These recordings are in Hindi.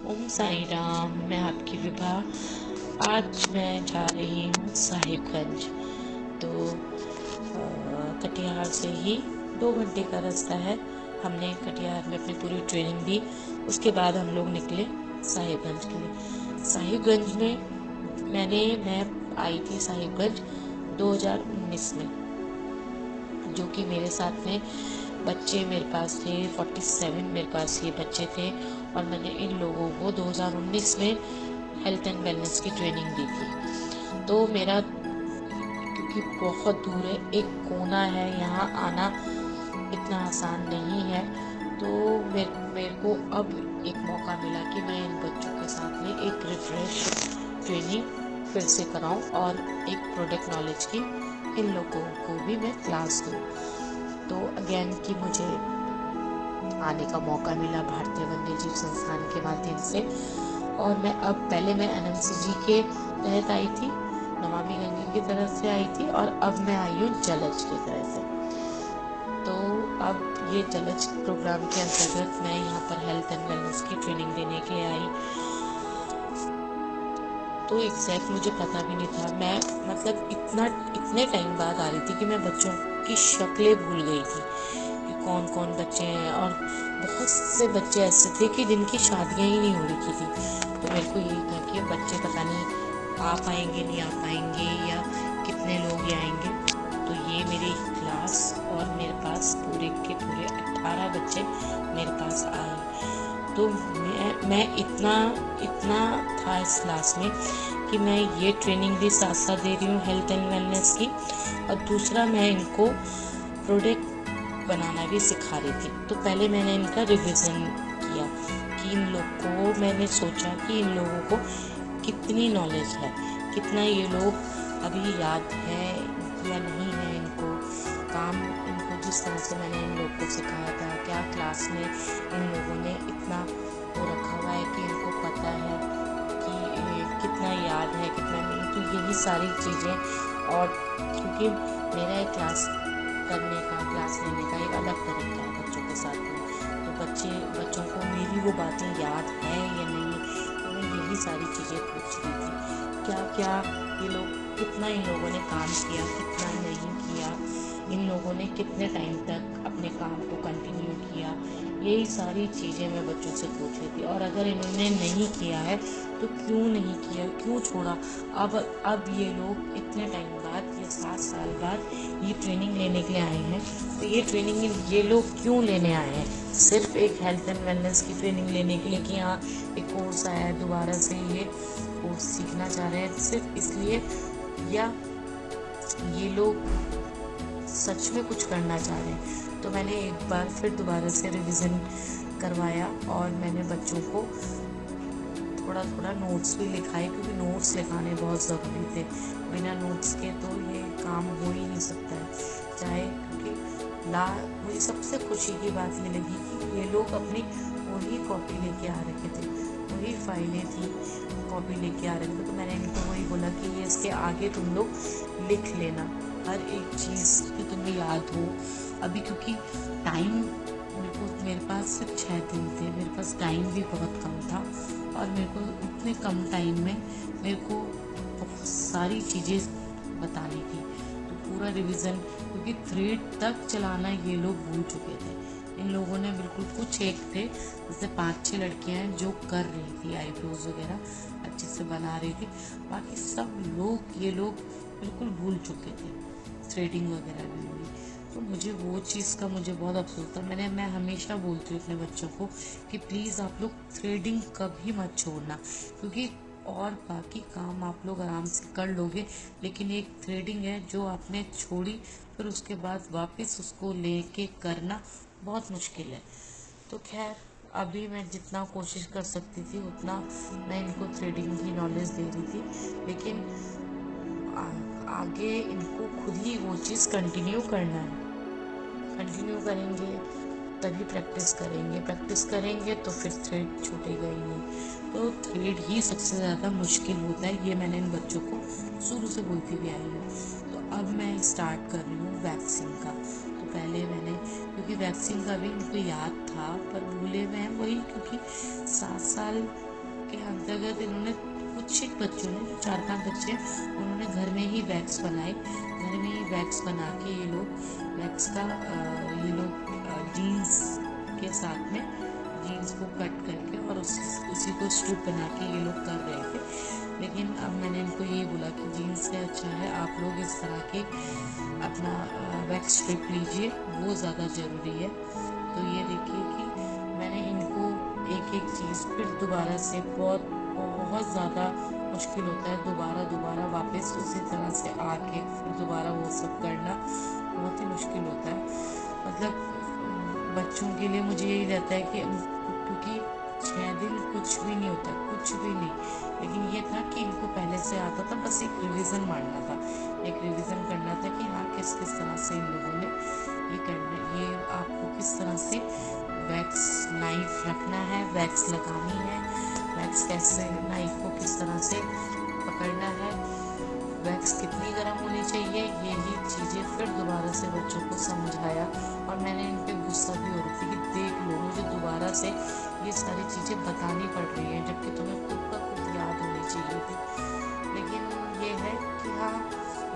ओम साई राम। मैं आपकी विभा। आज मैं जा रही हूँ साहिबगंज। तो कटिहार से ही 2 घंटे का रास्ता है। हमने कटिहार में अपनी पूरी ट्रेनिंग दी, उसके बाद हम लोग निकले साहिबगंज के लिए। साहिबगंज में मैं आई थी साहिबगंज 2019 में, जो कि मेरे साथ में बच्चे मेरे पास थे 47 मेरे पास ये बच्चे थे, और मैंने इन लोगों को 2019 में हेल्थ एंड वेलनेस की ट्रेनिंग दी थी। तो मेरा, क्योंकि बहुत दूर है, एक कोना है, यहाँ आना इतना आसान नहीं है, तो मेरे को अब एक मौका मिला कि मैं इन बच्चों के साथ में एक रिफ्रेश ट्रेनिंग फिर से कराऊं और एक प्रोडक्ट नॉलेज की इन लोगों को भी मैं क्लास दूं। तो अगेन कि मुझे आने का मौका मिला भारतीय वन्य जीव संस्थान के माध्यम से, और मैं अब पहले मैं NMCG के तहत आई थी, नमामि गंगे की तरफ से आई थी, और अब मैं आई हूँ जलज की तरफ से। तो अब ये जलज प्रोग्राम के अंतर्गत मैं यहाँ पर हेल्थ एंड वेलनेस की ट्रेनिंग देने के लिए आई। तो एग्जैक्ट मुझे पता भी नहीं था, मैं मतलब इतने टाइम बाद आ रही थी कि मैं बच्चों की शक्लें भूल गई थी कि कौन कौन बच्चे हैं, और बहुत से बच्चे ऐसे थे कि जिनकी शादियां ही नहीं हो रखी थी। तो मेरे को यही था कि बच्चे पता नहीं आ पाएंगे नहीं आ पाएंगे, या कितने लोग आएंगे। तो ये मेरी क्लास, और मेरे पास पूरे के पूरे 18 बच्चे मेरे पास आए। तो मैं इतना था इस क्लास में कि मैं ये ट्रेनिंग भी साथ साथ दे रही हूँ हेल्थ एंड वेलनेस की, और दूसरा मैं इनको प्रोडक्ट बनाना भी सिखा रही थी। तो पहले मैंने इनका रिवीजन किया कि इन लोग को, मैंने सोचा कि इन लोगों को कितनी नॉलेज है, कितना ये लोग अभी याद है या नहीं है इनको काम। इनको जिस तरह से मैंने इन लोग को सिखाया था, क्या क्लास में इन लोगों ने इतना वो रखा हुआ है कि इनको पता है कि कितना याद है कितना नहीं। तो यही सारी चीज़ें, और क्योंकि मेरा एक क्लास करने का, क्लास लेने का एक अलग तरीका है बच्चों के साथ में, तो बच्चों को मेरी वो बातें याद है या नहीं। तो मैं यही सारी चीज़ें पूछ रही थी, क्या क्या ये लोग, कितना इन लोगों ने काम किया, कितना नहीं किया, इन लोगों ने कितने टाइम तक अपने काम को कंटिन्यू किया। यही सारी चीज़ें मैं बच्चों से पूछ रही थी। और अगर इन्होंने नहीं किया है तो क्यों नहीं किया, क्यों छोड़ा। अब ये लोग इतने टाइम बाद, ये 7 साल बाद ये ट्रेनिंग लेने के लिए आए हैं, तो ये ट्रेनिंग ये लोग क्यों लेने आए हैं? सिर्फ एक हेल्थ एंड वेलनेस की ट्रेनिंग लेने के लिए कि हाँ एक कोर्स आया है, दोबारा से ये कोर्स सीखना चाह रहे हैं, सिर्फ इसलिए, या ये लोग सच में कुछ करना चाह रहे हैं? तो मैंने एक बार फिर दोबारा से रिवीजन करवाया, और मैंने बच्चों को थोड़ा थोड़ा नोट्स भी लिखाए, क्योंकि नोट्स लिखाने बहुत ज़रूरी थे। बिना नोट्स के तो ये काम हो ही नहीं सकता है। चाहे, क्योंकि मुझे सबसे खुशी की बात ये लगी कि ये लोग अपनी वही कॉपी लेके आ रखे थे, वही फाइलें थी, कॉपी लेके आ रहे थे। तो मैंने इनको वही बोला कि ये इसके आगे तुम लोग लिख लेना, हर एक चीज़ कि तुम्हें याद हो। अभी क्योंकि टाइम मेरे पास सिर्फ 6 दिन थे, मेरे पास टाइम भी बहुत कम था, और मेरे को उतने कम टाइम में मेरे को बहुत सारी चीज़ें बतानी थी। तो पूरा रिवीजन, क्योंकि थ्रेड तक चलाना ये लोग भूल चुके थे। इन लोगों ने बिल्कुल, कुछ एक थे जैसे 5-6 लड़कियां हैं जो कर रही थी, आईब्रोज वगैरह अच्छे से बना रही थी, बाकी सब लोग, ये लोग बिल्कुल भूल चुके थे, थ्रेडिंग वगैरह भी हुई। तो मुझे वो चीज़ का मुझे बहुत अफसोस था। मैं हमेशा बोलती हूँ अपने बच्चों को कि प्लीज़ आप लोग थ्रेडिंग कभी मत छोड़ना, क्योंकि और बाकी काम आप लोग आराम से कर लोगे, लेकिन एक थ्रेडिंग है जो आपने छोड़ी, फिर उसके बाद वापस उसको लेके करना बहुत मुश्किल है। तो खैर, अभी मैं जितना कोशिश कर सकती थी उतना मैं इनको थ्रेडिंग की नॉलेज दे रही थी, लेकिन आगे इनको खुद ही वो चीज़ कंटिन्यू करना है। कंटिन्यू करेंगे तभी प्रैक्टिस करेंगे तो फिर थ्रेड छूटेगा ही नहीं। तो थ्रेड ही सबसे ज़्यादा मुश्किल होता है, ये मैंने इन बच्चों को शुरू से बोलती भी आई हूँ। तो अब मैं स्टार्ट कर रही हूँ वैक्सिंग का। तो पहले मैंने, क्योंकि वैक्सिंग का भी इनको याद था पर भूले हुए हैं वही, क्योंकि 7 साल के अंतर्गत इन्होंने कुछ एक बच्चों ने, जो 4-5 बच्चे हैं, उन्होंने घर में ही वैक्स बनाए। घर में ही वैक्स बना के ये लोग वैक्स का जीन्स के साथ में जीन्स को कट करके और उसी को स्ट्रिप बना के ये लोग कर रहे थे। लेकिन अब मैंने इनको ये बोला कि जीन्स से अच्छा है आप लोग इस तरह के अपना वैक्स स्ट्रिप लीजिए, वो ज़्यादा ज़रूरी है। तो ये देखिए कि मैंने इनको एक एक चीज़ फिर दोबारा से बहुत ज़्यादा मुश्किल होता है दोबारा वापस उसी तरह से आके फिर दोबारा वो सब करना बहुत ही मुश्किल होता है। मतलब बच्चों के लिए मुझे यही रहता है कि क्योंकि 6 दिन कुछ भी नहीं होता, कुछ भी नहीं, लेकिन ये था कि इनको पहले से आता था, बस एक रिवीजन मारना था, एक रिवीजन करना था कि हाँ किस तरह से इन लोगों ने ये करना, ये आपको किस तरह से वैक्स नाइफ रखना है, वैक्स लगानी है, वैक्स कैसे नाइफ को किस तरह से पकड़ना है, वैक्स कितनी गर्म होनी चाहिए, यही चीज़ें फिर दोबारा से बच्चों को समझाया। और मैंने इन पे गुस्सा भी हो रही थी कि देख लो मुझे दोबारा से ये सारी चीज़ें बतानी पड़ रही हैं, जबकि तुम्हें खुद ब खुद याद होनी चाहिए थी। लेकिन ये है कि हाँ,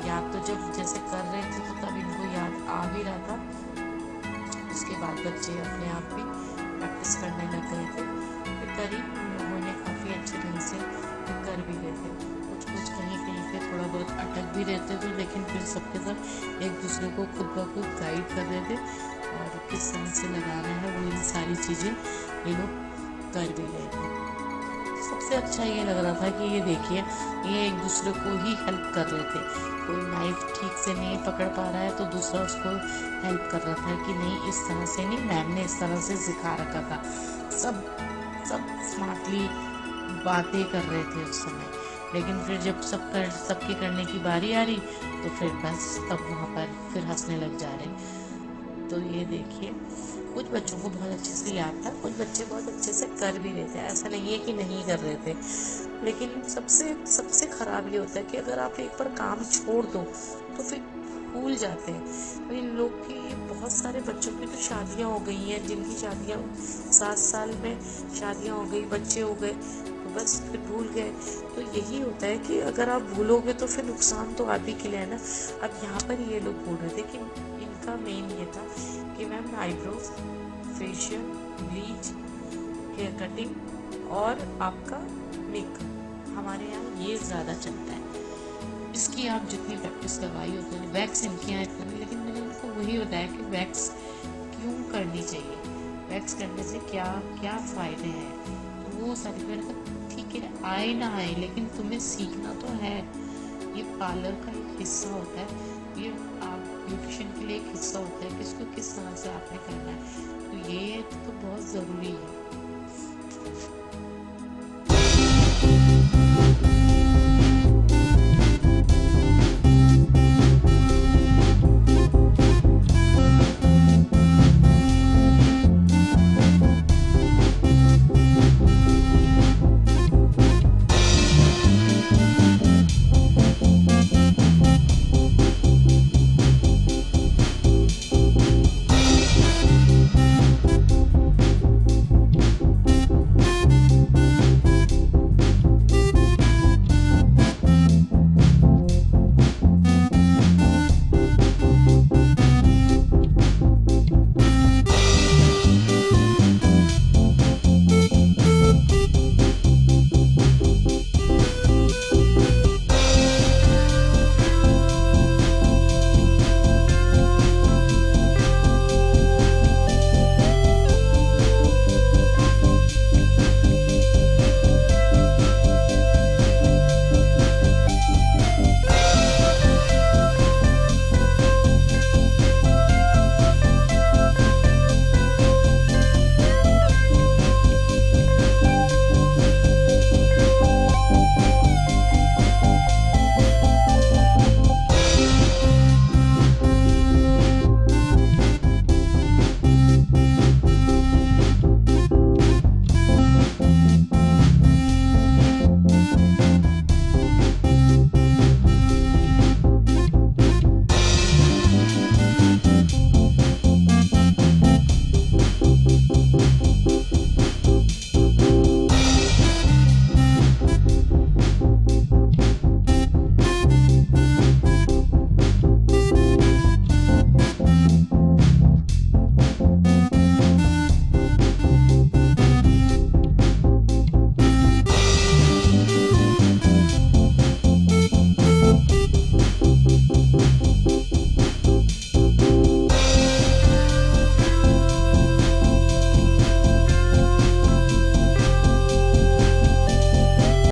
याद तो जब जैसे कर रहे थे तो तब इनको याद आ भी रहा था। उसके बाद बच्चे अपने आप भी प्रैक्टिस करने लग गए थे। फिर करीब उन लोगों ने काफ़ी अच्छे ढंग से कर भी गए थे। कुछ कहीं पे थोड़ा बहुत अटक भी रहते थे, लेकिन फिर सबके साथ एक दूसरे को खुद ब खुद गाइड कर रहे थे और किस तरह से लगाना है वो ये सारी चीज़ें ये लोग कर भी गए थे। सबसे अच्छा ये लग रहा था कि ये देखिए ये एक दूसरे को ही हेल्प कर रहे थे। कोई नाइफ ठीक से नहीं पकड़ पा रहा है तो दूसरा उसको हेल्प कर रहा था कि नहीं इस तरह से नहीं, मैम ने इस तरह से सिखा रखा था। सब स्मार्टली बातें कर रहे थे उस समय। लेकिन फिर जब सबके करने की बारी आ रही तो फिर बस तब वहाँ पर फिर हंसने लग जा रहे। तो ये देखिए कुछ बच्चों को बहुत अच्छे से याद था, कुछ बच्चे बहुत अच्छे से कर भी रहे थे, ऐसा नहीं है कि नहीं कर रहे थे। लेकिन सबसे ख़राब ये होता है कि अगर आप एक बार काम छोड़ दो तो फिर भूल जाते हैं। तो इन लोग की बहुत सारे बच्चों की तो शादियाँ हो गई हैं, जिनकी शादियाँ 7 साल में शादियाँ हो गई, बच्चे हो गए, तो बस फिर भूल गए। तो यही होता है कि अगर आप भूलोगे तो फिर नुकसान तो आप ही के लिए है ना। अब यहाँ पर ये लोग बोल रहे थे कि इनका मेन ये था कि ma'am eyebrows, facial, bleach, hair cutting और आपका मेकअप हमारे यहाँ ये ज़्यादा चलता है। इसकी आप जितनी प्रैक्टिस करवाई होती है, वैक्स इनके यहाँ इतना, लेकिन मैंने इनको वही बताया कि वैक्स क्यों करनी चाहिए, वैक्स करने से क्या क्या फ़ायदे हैं। तो वो सारी मैंने ठीक है आए ना आए लेकिन तुम्हें सीखना तो है। ये पार्लर का एक हिस्सा होता है, ये आप ब्यूटिशियन के लिए एक हिस्सा होता है कि इसको किस तरह से आपने करना है। तो ये तो बहुत ज़रूरी है।